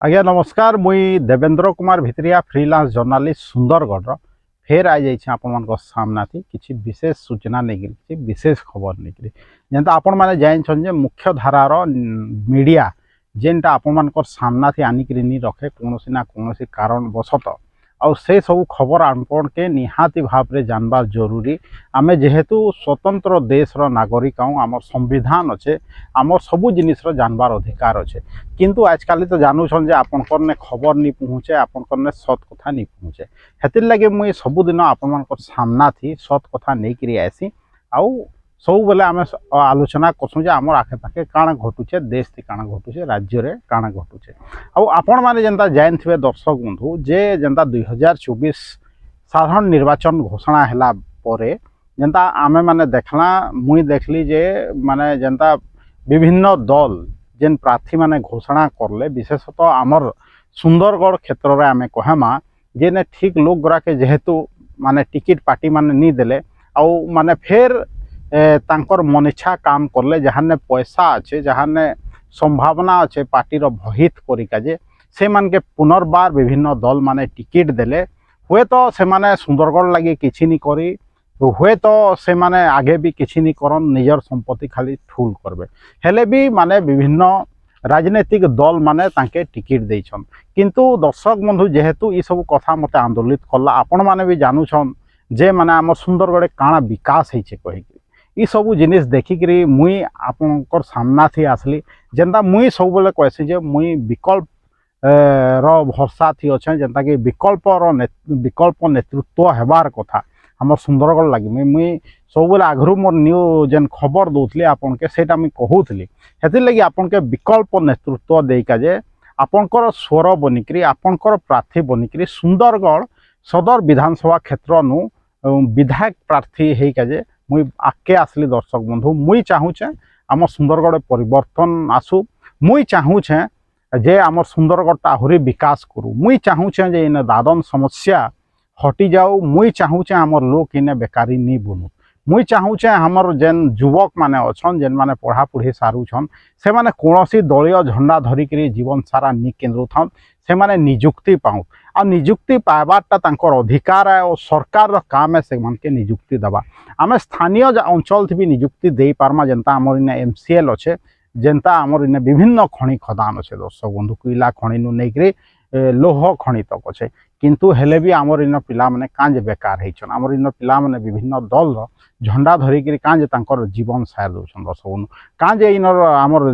आज्ञा नमस्कार मुई देवेंद्र कुमार भितरिया फ्रीलांस जर्नालीस्ट सुंदरगढ़ फेर आई जाइए आपण सामना थी किसी विशेष सूचना नहीं किसी विशेष खबर नहीं जेनता आपण मैंने जान मुख्य धारार मीडिया जेनटा आपण सामना थी आनिक रखे कौन ना कौन कारण बसत आउ से सब खबर आपण के निहाती भाव में जानबार जरूरी आम जेहेतु स्वतंत्र देशर नागरिक आम संविधान अच्छे आम सबू जिनिसर जानबार अधिकार अच्छे किंतु आजकल तो जानून जे आपंकर ने खबर नहीं पहुँचे आपंकर ने सत कथा नहीं पहुँचे हेतिर लगे मुई सबुदिन आपण सामना थी सत कथा नहीं करी आसी आउ सब बेले आम आलोचना करसुँ जे आम आखे पाखे काण घटुचे देश थी काण घटुचे राज्य रे काण घटुचे आपण मैंने जेनता जान थे दर्शक बंधु जे जेनता 2024 साधारण निर्वाचन घोषणा हैला परे जेनता आमे माने देखला मुई देखली जे माने जेनता विभिन्न दल जेन प्रार्थी माने घोषणा करले विशेषतः आमर सुंदरगढ़ क्षेत्र में आमे कहमा जेने ठीक लोक गुरा के जेहेतु माने टिकट पार्टी माने नहीं देले आउ माने फिर तांकर मन इच्छा काम करले जहाने पैसा अच्छे जहाने संभावना अच्छे पार्टी भहित करिका जे से मान के पुनर्बार विभिन्न दल माने टिकट देले हुए तो से माने सुंदरगढ़ लगे किछि नहीं करी हुए तो से माने आगे भी किछि नहीं करन निजर संपत्ति खाली ठूल करबे हेले भी माने विभिन्न राजनीतिक दल माने तांके टिकट देछन किंतु दर्शक बंधु जेहेतु ई सब कथा मते आंदोलित करला आपण माने भी जानूछन जे माने आम सुंदरगढ़ काना विकास होइछे कहि ई सब जिनिस देखिकी मुई आपणकर सामना थी आसली जेनता मुई सब बेले कहसी जे मुई विकल्प भरसा थी अच्छे जेनता कि विकल्प नेतृत्व हेबार कथा आम सुंदरगढ़ लगे मुई सब बेले आगु मोर न्यू जेन खबर दौली आपन के सेटा मुई कहूली हेतिर लगी आपन के विकल्प नेतृत्व देका जे आपणकर स्वर बनिकी आपणकर प्रार्थी बनिकी सुंदरगढ़ सदर विधानसभा क्षेत्र नु विधायक प्रार्थी होइका जे मुई आगे आसली दर्शक बंधु मुई चाहूचे आम सुंदरगढ़ परिवर्तन आसू मुई चाहूचे जे आम सुंदरगढ़ आहुरी विकास करू मुई चाहूचे जे इन दादन समस्या हटी जाऊ मुई चाहूचे आमर लोक इने बेकारी नहीं बनू मुई चाहूचे हमर जेन युवक माने अछन जेन माने पढ़ापढ़ी सारूछन से माने कोनोसी दलीय झंडा धरिकी जीवन सारा नि केन्द्रुथन से माने निजुक्ति पाऊ आ निजुक्ति पाइबारटा तांकर अधिकार है और सरकार रो काम है से मन के निजुक्ति दबा आम स्थानीय अंचल थी भी निजुक्ति दे पारमा जेनता आमर इने एमसीएल अच्छे जेनता आमर इने विभिन्न खनि खदान अच्छे दर्शक बंधु कोईला खनि नु नहीं लोह खनि तक अच्छे किंतु हेले भी आमर इन पिला माने कांज बेकार होइछन आमर इन पिला माने विभिन्न दल झंडा धरिकी कांज तांकर जीवन सार दउछन दर्शक बंधु कांज इनर आमर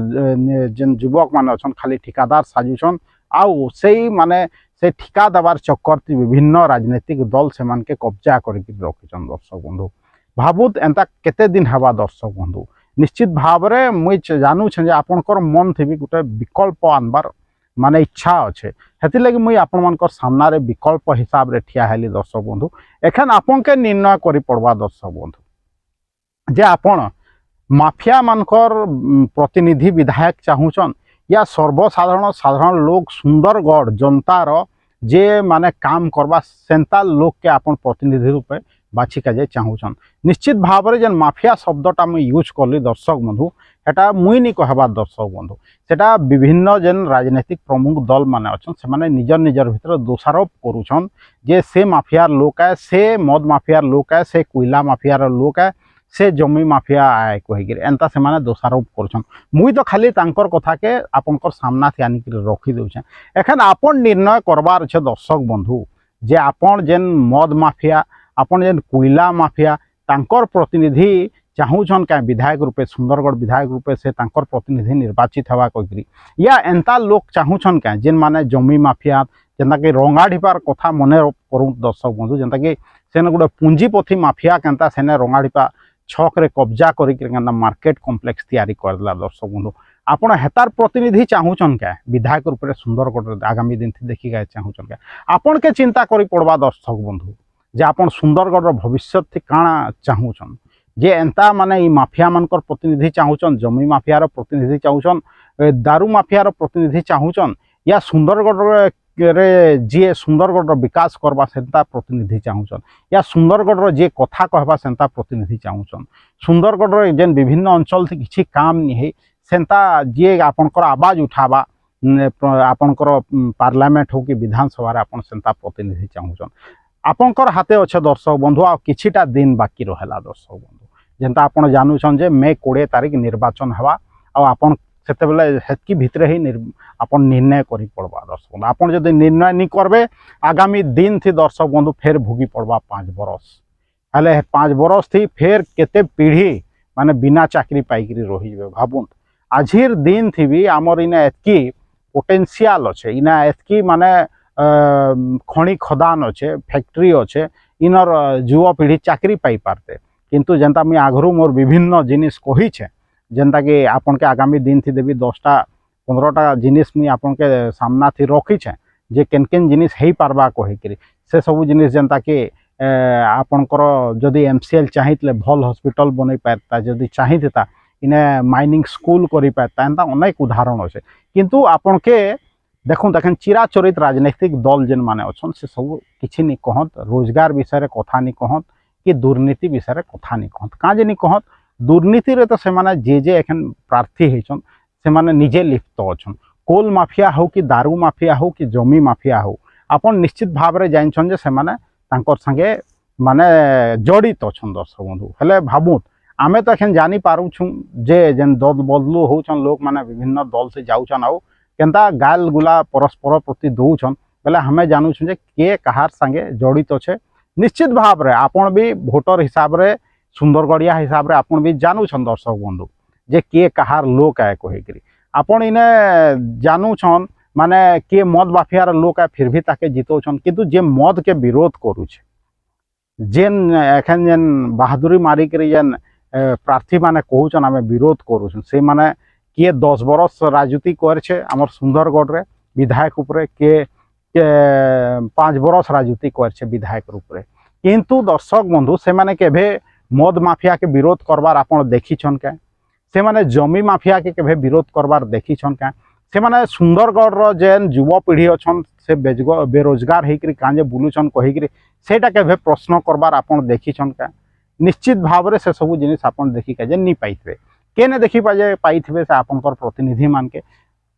जेन युवक माने अछन खाली ठिकादार साजुछन आउ से माने से ठिका देवार चक्कर विभिन्न राजनीतिक दल से मान के कब्जा करके रखिछन दर्शक बंधु भाबुत एंता केते दिन हवा दर्शक बंधु निश्चित भाव में मुई जानू छे आपनकर मन थी गोटे विकल्प आनबार माने इच्छा अच्छे हेतिर लगी मुई आपण मानकर सामना रे विकल्प हिसाब रे ठिया हेली दर्शक बंधु एखन आपन के निर्णय करी पड़वा दर्शक बंधु जे आपण माफिया मानकर प्रतिनिधि विधायक चाहूचन या सर्वसाधारण साधारण लोग सुंदरगढ़ जनतार जे माने काम करबा सेंता लोग के आपन प्रतिनिधि रूपे बाछिका जे चाहूचन निश्चित भाव में जेन माफिया शब्दटा मुई यूज करली दर्शक बंधु एटा मुई नहीं कहबार दर्शक बंधु सेटा विभिन्न जेन राजनीतिक प्रमुख दल माने अछन से माने निजर निजर भितर दोषारोप करूछन जे से माफियार लोक है से मद माफियार लोक है से कोयला माफियार लोक है से जमी माफिया आए कहीकि एंता से माने दोषारोप करूछन मुई तो खाली तांकर कथा के आपनकर सामना थी आनिक रखी दउछे एखन आपन निर्णय करबार छे दर्शक बंधु जे आपन जेन मद माफिया आपन जेन कोयला माफिया तांकर प्रतिनिधि चाहूछन क्या विधायक रूपे सुंदरगढ़ विधायक रूपे से तांकर प्रतिनिधि निर्वाचित हवा कहीकि या एंता लोक चाहूछन क्या जेन माने जमी माफिया जेनता कि रंगाढ़ीपार कथा मने करूँ दर्शक बंधु जेनता कि सेने गोटे पुंजीपथी माफिया केनता सेने रंगाढ़ीपा छक रे कब्जा करिक मार्केट कम्प्लेक्स तैयारी करदेला दर्शक बंधु आपण हेतार प्रतिनिधि चाहूछन क्या विधायक रूप से सुंदरगढ़ आगामी दिन थी देखी गए चाहूछन क्या आपण के चिंता करी पड़वा दर्शक बंधु जे आपण सुंदरगढ़ भविष्य थी काଣା चाहूछन जे एंता माने ई माफिया मानकर प्रतिनिधि चाहूछन जमी माफियार प्रतिनिधि चाहूछन दारू माफियार प्रतिनिधि चाहूछन या सुंदरगढ़ रे जी सुंदरगढ़ विकास करवा सेंता प्रतिनिधि चाहूछन या सुंदरगढ़ जी कथा कहबा सेंता प्रतिनिधि चाहूछन सुंदरगढ़ जेन विभिन्न अंचल थी किसी काम नहीं है सेंता जी आपनकर आवाज उठावा आपणकर पार्लियामेंट हो कि विधानसभा आपन सेंता प्रतिनिधि चाहूछन आपणकर हाथे अच्छे दर्शक बंधु आ किछिटा दिन बाकी रहला दर्शक बंधु जेनता आपन जानूछन जे मे 20 तारिख निर्वाचन हवा आ आपन सेते बेले हेतकी भितरे ही आपन निर्णय करी पड़बा दर्शक बंधु आपन जदि निर्णय नहीं करबे आगामी दिन थी दर्शक बंधु फेर भोगी पड़बा 5 बरस हेले 5 बरस थी फेर केते पीढ़ी माने बिना चाकरी पाइकरी रही भाबुन आजिर दिन थी भी आमर इना एतकी पोटेंशियल अच्छे इना एतकी माने खणी खदान अच्छे फैक्ट्री अच्छे इनर युवा पीढ़ी चाकरी पाई पारते किंतु जेनता मुई आगरू मोर विभिन्न जिनिस कही छे जेनता कि आपन के आगामी दिन थी देवी 10टा 15टा जिनिस मुई आपन के सामना थी रखी छे जे केन केन जिनिस हेई पारबा कहिकरी से सब जिनिस जेनता कि आपनकर जदि एमसीएल चाहिए भल हॉस्पिटल बन पारता जदि चाहिए इने माइनिंग स्कूल करि पारता एंता अनेक उदाहरण अच्छे किंतु आपन के देखुन देखें चिराचरित राजनीतिक दल जेन माने अच्छन से सब किछि नहीं कहत रोजगार विषय कथा नहीं कहत कि दुर्नीति विषय कथा नहीं कहत काँ जे नहीं कहत दुर्नीति रे तो से माने जे एखन प्रार्थी होइछन से माने निजे लिप्त अच्छन कोल माफिया हो कि दारू माफिया हो कि जमी माफिया हो आपन निश्चित भाव रे जानछन जे से माने तांकर संगे माने जड़ित अच्छन दर्शक बंधु हेले भाबुत आमे तो एखन जानी पारुछु जे जेन दल बदलू होछन लोक माने विभिन्न दल से जाउछन आउ केनता गाल गुला परस्पर प्रति दौछन बेले हमें जानूछु जे के कहार संगे जड़ित अच्छे निश्चित भाव रे आपन भी भोटर हिसाब रे सुंदरगढ़िया हिसाब रे आपन भी जानूछन दर्शक बंधु जे के कहार लोक आए कहिकरी आपन इने जानूछन माने के मद माफियार लोक आए फिर भी ताके जितौछन किंतु जे मद के विरोध करूछे जेन एखन जेन बहादुरी मारी करी जेन प्रार्थी माने कहूछन आमे विरोध करूछन से माने किए 10 बरस राजनीति करछे आमर सुंदरगढ़ रे विधायक उपरे के 5 बरस राजनीति करछे विधायक रूप रे किंतु दर्शक बंधु से माने केभे मद माफिया के विरोध करबार आपण देखिछन के से माने जमी माफिया के केभे विरोध करबार देखिछन के से माने सुंदरगढ़ रो जेन युवा पीढ़ी अछन से बेरोजगार हेकरी कांजे बुलुछन कहिकरी सेटा केभे प्रश्न करबार आपण देखिछन के निश्चित भाव रे से सब जिनिस आपण देखि के जे नी पाइथबे केने देखि पाजे पाइथबे से आपनकर प्रतिनिधि मान के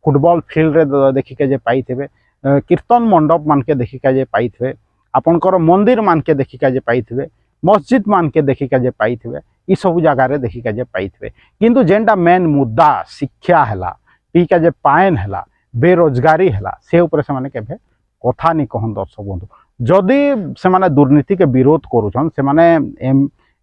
फुटबॉल फील्ड रे देखि के जे पाइथबे कीर्तन मंडप मान के देखि के जे पाइथबे आपनकर मंदिर मान के देखि के जे पाइथबे मस्जिद मान के देखि के जे पाइथबे ई सब जगह रे देखि के जे पाइथबे किंतु जेंटा मेन मुद्दा शिक्षा हैला टीका जे पायन हैला बेरोजगारी हैला से ऊपर से माने केभे कथा नहीं कहन दर्शक बंधु जदि से माने दुर्नीति के विरोध करूछन से माने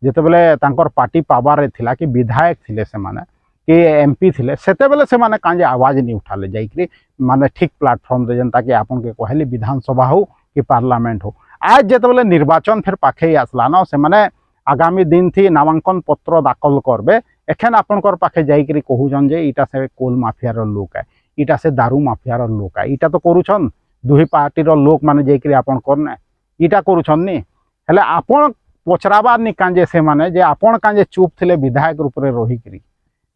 जेते बेले तांकर पार्टी पावर रे थिला कि विधायक थिले से माने कि एमपी थिले सेते बेले से माने कांजे आवाज नहीं उठाले जाइकरी माने ठीक प्लेटफॉर्म रे जनता कि आपन के कहली विधानसभा हो कि पार्लियामेंट हो आज जेते बेले निर्वाचन फिर पाखे आसला न से माने आगामी दिन थी नामांकन पत्र दाखल करबे एखन आपनकर पाखे जाइकरी कहूजन जे इटा से कोल माफिया रो लोक है इटा से दारू माफिया रो लोक है इटा तो करूछन दुही पार्टी रो लोक माने जाइकरी आपन करने इटा करूछन नी हेले आपन पचराबार नि कांजे से माने जे आपन कांजे चुप थिले विधायक रूप रे रहिकरी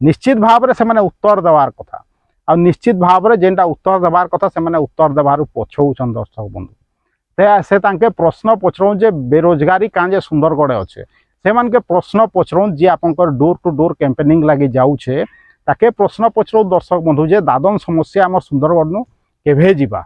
निश्चित भाव रे से माने उत्तर देवार कथा आ निश्चित भाव रे जेंटा उत्तर देवार कथा से माने उत्तर देवार पछौछन दर्शक बंधु से तांके प्रश्न पचरौ जे बेरोजगारी कांजे सुंदरगढ़ अच्छे से मान के प्रश्न पचरौ जे आपनकर डोर टू डोर कैंपेनिंग लगी जाऊे ताके प्रश्न पचरौ दर्शक बंधु जे दादन समस्या आम सुंदरगढ़ नु केभे जीवा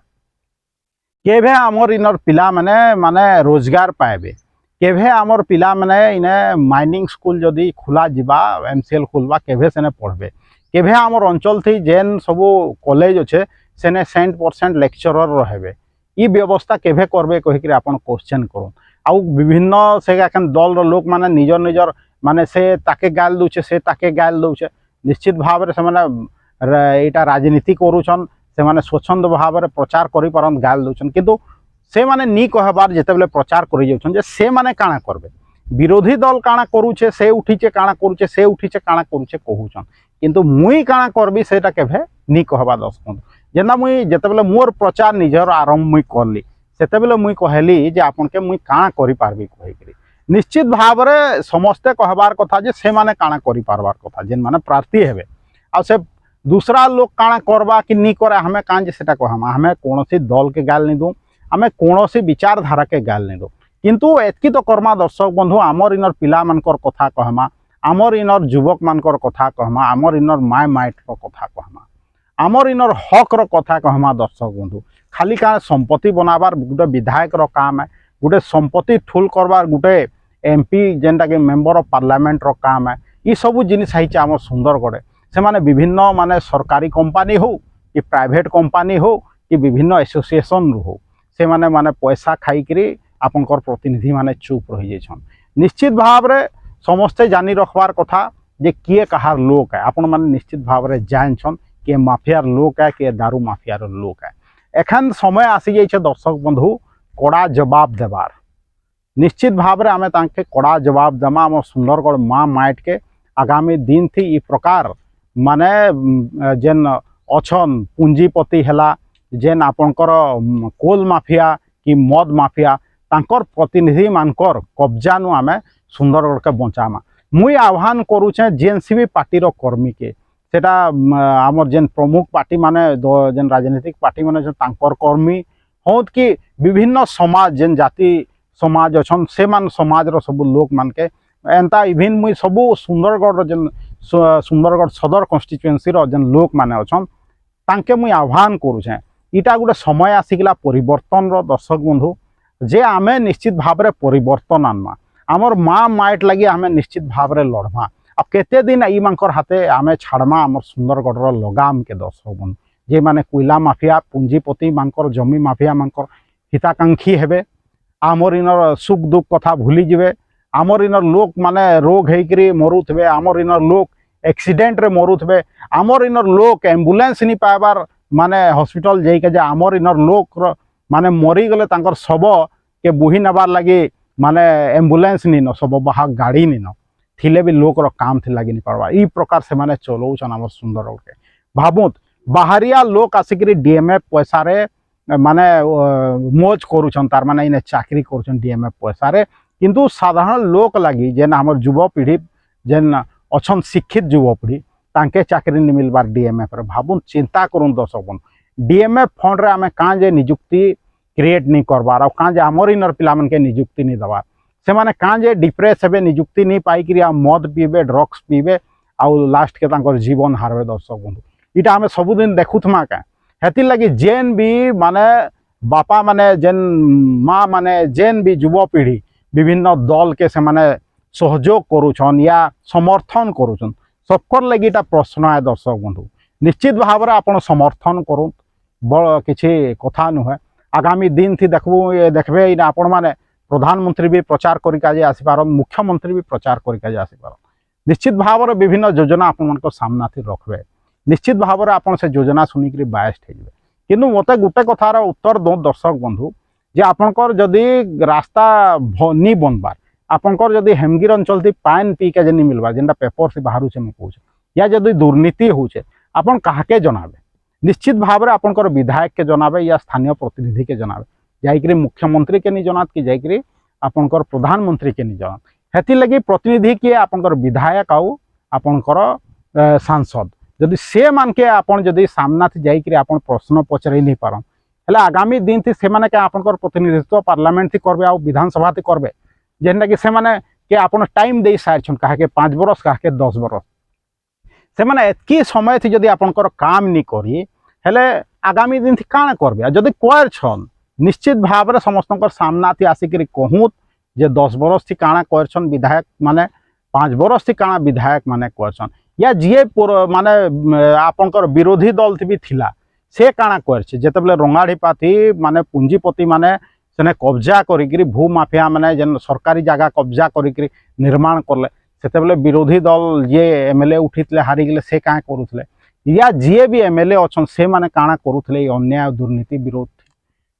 केभे आमर इनर पिला माने रोजगार पाएबे केभे आमर पिला माने इने माइनिंग स्कूल जदि खुला जीवा एमसीएल खुलवा केभे सेने पढ़बे केभे आमर अंचल थी जेन सबो कॉलेज अच्छे सेने 100% लेक्चरर रहबे ई व्यवस्था केभे करबे कहिकरी आपन क्वेश्चन करूँ आउ विभिन्न से एखन दल रो लोक माने निजर निजर माने से ताके गाल दूचे से ताके गाल दूचे निश्चित भाव रे से माने एटा राजनीति करूछन से माने स्वच्छंद भाव रे प्रचार करि परन गाल दूछन किंतु से माने नी कहबार जेते बेले प्रचार करि जाउछन जे से माने काना करबे विरोधी दल काना करूछे से उठीचे काना करूछे से उठीचे काना करूछे कहूछन किंतु मुई काना करबी सेटा केभे नी कहबा दर्शक जेना मुई जेते बेले मोर प्रचार निजर आरंभ मुई करली सेते बेले मुई कहली जे आपन के मुई काना करि पारबी कहिकरी निश्चित भाव रे समस्ते कहबार कथा जे से माने काना करि पारबार कथा जेन माने प्रार्थी हेबे आ से दूसरा लोग काना करबा कि नी करे हमें कान जे सेटा कहमा हमें कोनोसी दल के गाल नहीं दूँ हमें कोनोसी विचारधारा के गाल नहीं दूँ किंतु एतकी तो कर्मा दर्शक बंधु आमर इनर पिला मानकर कथा कहमा आमर इनर युवक मानकर कथा कहमा आमर इनर माय माइट कथा कहमा आमर इनर हक कथा कहमा दर्शक बंधु खाली का संपत्ति बनाबार गोटे विधायक काम है गोटे संपत्ति ठुल करबार गोटे एमपी जेनटा कि मेंबर ऑफ पार्लियामेंट काम है ये सब जिनिस है आम सुंदरगढ़ से माने विभिन्न माने सरकारी कंपनी हो कि प्राइवेट कंपनी हो कि विभिन्न एसोसिएशन हो से माने माने पैसा खाई आपनकर प्रतिनिधि माने चुप रही जाइछन। निश्चित भाव रे समस्ते जानी रखबार कथा जे किए कहार लोक है आपण माने निश्चित भाव रे जानछन कि माफियार लोक है कि दारू माफियार लोक है। एखन समय आसी जाइछे दर्शक बंधु कड़ा जवाब देवार निश्चित भाव रे आमे तांके कड़ा जवाब देमा हम सुंदरगढ़ माँ माइट के आगामी दिन थी ई प्रकार माने जेन अछन पूंजीपति हैला जेन आपनकर कोल माफिया कि मद माफिया तांकर प्रतिनिधि मानकर कब्जा नु आमे सुंदरगढ़ के बचामा मुई आह्वान करूछे जेएनसीबी पार्टी रो कर्मी के सेटा आमर जेन प्रमुख पार्टी माने जेन राजनीतिक पार्टी माने जो तांकर कर्मी होत कि विभिन्न समाज जेन जाति समाज अछन से मान समाज रो सब लोक मान के एंता इभिन मुई सबु सुंदरगढ़ रो जेन सुंदरगढ़ सदर कन्स्टिट्युएंसी रो जेन लोक माने अछन तांके मुई आह्वान करूछे इटा गोटे समय आसिगला परिवर्तन रो दर्शक बंधु जे आमे निश्चित भाव रे परिवर्तन आनमा आमर माँ माइट लगी आमे निश्चित भाव रे लड़मा अब केते दिन ई मानकर हाथे आमे छाड़मा आमर सुंदरगढ़ रो लगाम के दर्शक बंधु जे माने कोयला माफिया पूंजीपति मानकर जमी माफिया मानकर हिताकांक्षी हेबे आमर इनर सुख दुख कथा भूली जिवे आमर इनर लोक माने रोग हेकरी मरुथबे आमर इनर लोक एक्सीडेंट रे मरुथबे आमर इनर लोक एम्बुलेंस नहीं पाइबार माने हॉस्पिटल जाइके जे आमर इनर लोक माने मरी गले तांकर शव के बुही नबार लगी माने एम्बुलेंस नहीं न सब बाहा गाड़ी नहीं न थिले भी लोक काम थी लगी नहीं पारबा ई प्रकार से माने चलौछन आमर सुंदरगढ़ के भाबुत बाहरिया लोक आसिकरी डीएमएफ पैसा रे माने मौज करूछन तार माने इने चाकरी करूछन डीएमएफ पैसा रे किंतु साधारण लोक लगी जेन हमर युवा पीढ़ी जेन अछन शिक्षित युवा पीढ़ी तांके चाकरी नहीं मिलबार डीएमएफ रे भाबुन चिंता करूँ दर्शक बंधु डीएमएफ फंड रे आमे कां जे नियुक्ति क्रिएट नहीं करबार और कां जे हमर इनर पिला मन के नियुक्ति नहीं दबार से माने कां जे डिप्रेस हेबे नियुक्ति नहीं पाई कि मद पीबे ड्रग्स पीबे आउ लास्ट के तांकर जीवन हारबे दर्शक बंधु इटा आमे सबुदिन देखुथमा का हेति लगी जेन भी माने बापा माने जेन माँ माने जेन भी युवा पीढ़ी विभिन्न दल के से माने सहयोग करूछन या समर्थन करूछन सबकर लगी इटा प्रश्न है दर्शक बंधु निश्चित भाव रे आपण समर्थन करूँ बड़ किछि कथा नुहे आगामी दिन थी देखबे इन आपण माने प्रधानमंत्री भी प्रचार करिके आसी पारन मुख्यमंत्री भी प्रचार करिके आसी पारन निश्चित भाव रे विभिन्न योजना आपण मन को सामना थी रखबे निश्चित भाव रे आपण से योजना सुनिक बायस्ड हो जाए किंतु मते गोटे कथार उत्तर दो दर्शक बंधु जे आपनकर जदि रास्ता नहीं बनबार आपनकर जदि हेमगिर अंचल थी पान पी के नहीं मिलबार जेनटा पेपर से बाहर से कहूँ या जदि दुर्नीति होचे आपन काहके जनाबे निश्चित भाव रे आपनकर विधायक के जनाबे या स्थानीय प्रतिनिधि के जनाबे जाइकरी मुख्यमंत्री के नहीं जनात कि जाइकरी आपनकर प्रधानमंत्री के नहीं जनात हेति लगी प्रतिनिधि किए आपनकर विधायक आउ आपनकर सांसद जदि से मान के आपन जदि सामना थी जाइकरी आपन प्रश्न पचरई नहीं पारन हेले आगामी दिन थी से माने के आपनकर प्रतिनिधित्व पार्लियामेंट थी करबे आ विधानसभा थी करबे जेनटा कि से माने के आपन टाइम दे सारछन काहे के 5 बरस काहे के 10 बरस से माने एतकी समय थी जदि आपनकर काम नहीं करी हेले आगामी दिन थी काना करबे जदि कोर छन निश्चित भाव रे समस्तनकर सामना थी आसिकरी कहूत जे 10 बरस थी काना करछन विधायक माने 5 बरस थी काना विधायक माने करछन या जीए माने आपनकर विरोधी दल थी भी थिला से काना करछे जेतेबेले रंगाढ़ीपा थी माने पूंजीपति माने सेने कब्जा करिकरी भू माफिया माने जेन सरकारी जगह कब्जा करिकरी निर्माण करले सेतेबेले विरोधी दल जे एमएलए उठितले हारि गेले से काहे करूथले या जीए भी एमएलए अछन से माने काना करूथले अन्याय दुर्नीति विरोध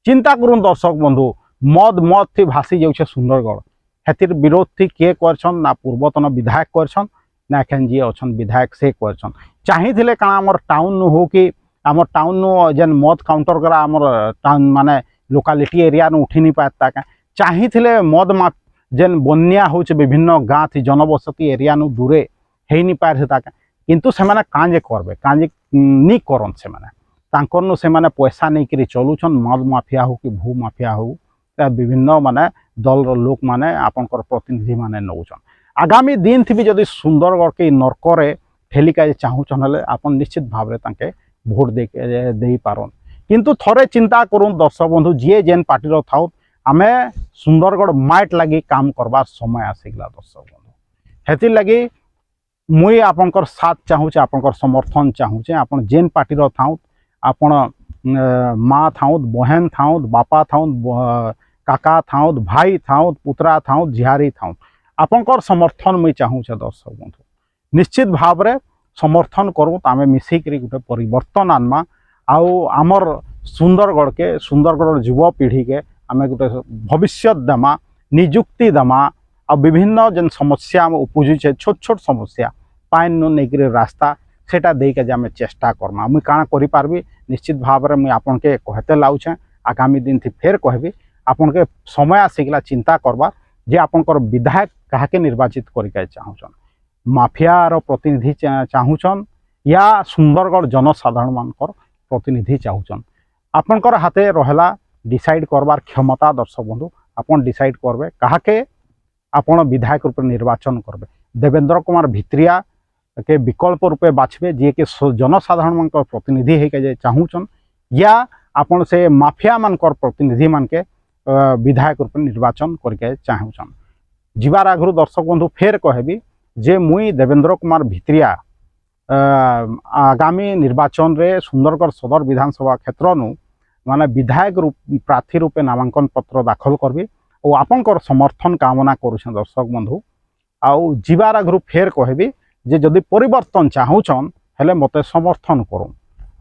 चिंता करूँ दर्शक बंधु मद थी भासी जाऊे सुंदरगढ़ हेतिर विरोध थी किए करछन ना पूर्वतन विधायक करछन ना एखन जी अछन विधायक से करछन चाहिए काना आमर टाउन हो कि आमर टाउन जेन मद काउंटर करा आमर टाउन माने लोकालिटी एरिया उठी नहीं पाता क्या चाहिए मद मा जेन बन्या हो विभिन्न गाँ थी जनबसती एरिया दूरे हो नहीं पारे किंतु से माने कांजे करबे कांजे नहीं करन से माने तांकर से माने पैसा नहीं करी चलुछन मद माफिया हो कि भू माफिया हो विभिन्न माने दल लोक माने आपनकर प्रतिनिधि माने नौछन आगामी दिन थी भी जदि सुंदरगढ़ के नरकरे ठेलिका चाहूछन हेले आपन निश्चित भाव रे तांके ভোট দেই পারন। কিন্তু থরে চিন্তা করুন দর্শক বন্ধু, যিয়ে যেন পার্টির থাও, আমি সুন্দরগড় মাইট লাগি কাম করবার সময় আসিগলা দর্শক বন্ধু। হেতির লাগি মুই আপনার সাথ চাহুছে, আপনার সমর্থন চাহুছে। আপনার যেন পার্টির থাও, আপনার মা থাউত, বহেন থাউত, বাপা থাউত, কাকা থাউত, ভাই থাউত, পুতরা থাউত, ঝিয়ারি থাউত, আপনার সমর্থন মুই চাহুছে দর্শক বন্ধু। নিশ্চিত ভাবে সমর্থন করু, আমি মিশিকি গোটে পরিবর্তন আনমা। আউ আমার সুন্দরগড়কে, সুন্দরগড় যুবপিঢ়িকে আমি গোটে ভবিষ্যৎ দেমা, নিযুক্তি দেমা। আর বিভিন্ন যেন সমস্যা আমি উপুজুছে, ছোট ছোট সমস্যা পাইন নেইকি রাস্তা, সেটা ଦେଇକି যে আমি চেষ্টা করমা। মুই কাଣା করিপারবি নিশ্চিত ভাবে মুই আপনাকে কহতে লাউছে। আগামী দিন ফের কহবি, আপনাকে সময় আসিগলা চিন্তা করবার যে আপনার বিধায়ক কাহাকে নির্বাচিত করিকে চাহুছন। মাফিয়ার প্রতিনিধি চাহুছন ইয়া সুন্দরগড় জনসাধারণ মানকর প্রতিনিধি চাহুছন। আপনার হাতে রহলা ডিসাইড করবার ক্ষমতা দর্শক বন্ধু। আপন ডিসাইড করবে কাহাকে আপন বিধায়ক রূপে নির্বাচন করবে। দেবেন্দ্র কুমার ভিত্রিয়া के विकल्प रूपे बाछबे जी के जनसाधारण मान प्रतिनिधि है जे चाहूचन, या आपन से माफिया मान प्रतिनिधि मान के विधायक रूप निर्वाचन करके चाहूचन। जीवार आगु दर्शक बंधु फेर कहबी जे मुई देवेंद्र कुमार भित्रिया आगामी निर्वाचन रे सुंदरगढ़ सदर विधानसभा क्षेत्र माने विधायक रूप प्रार्थी रूपे नामांकन पत्र दाखल करबी और आपनकर समर्थन कामना करुछन दर्शक बंधु। आउ जीवार आगु फेर कहबी जे जदि परिवर्तन चाहूछन हेले मते समर्थन करूँ।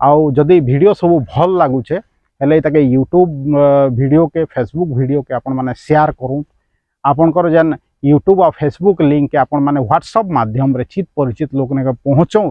आउ जदि वीडियो सब भल लगुचे हेले ताके यूट्यूब वीडियो के, फेसबुक वीडियो के आपण माने शेयर करूँ। आपनकर जेन यूट्यूब और फेसबुक लिंक के आपण माने व्हाट्सएप माध्यम रे चित परिचित लोक ने पहुँचो।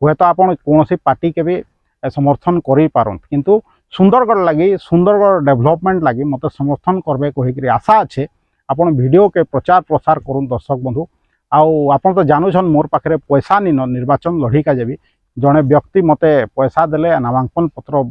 हुए तो आपण कौन पार्टी के भी समर्थन करि पारन, किंतु सुंदरगढ़ लगी, सुंदरगढ़ डेवलपमेंट लगी मते समर्थन करबे कहिकरी आशा अच्छे। आपण वीडियो के प्रचार प्रसार करूँ दर्शक बंधु। आउ आपन तो जानूछन मोर पाखे पैसा नी निर्वाचन लड़ी का जेबी जड़े व्यक्ति मते पैसा देले नामांकन पत्र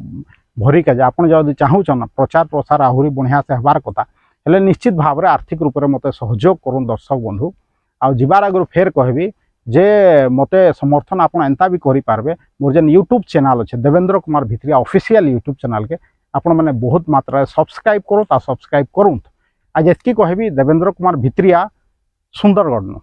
भरी का जे आपन जदि चाहूछन प्रचार प्रसार आहुरी बढ़िया से हबार कथा हेले निश्चित भाव में आर्थिक रूप से मते सहयोग करूँ दर्शक बंधु। आउ जीवार आगु फेर कहबी जे मते समर्थन आपन एंता भी करि पारबे। मोर जेन यूट्यूब चैनल अच्छे Devendra Kumar Bhitriya official YouTube channel के आपण माने बहुत मात्रा सब्सक्राइब करूँ, सब्सक्राइब करूँ। आज एतकी कहबी देवेंद्र कुमार भित्रिया सुंदरगढ़।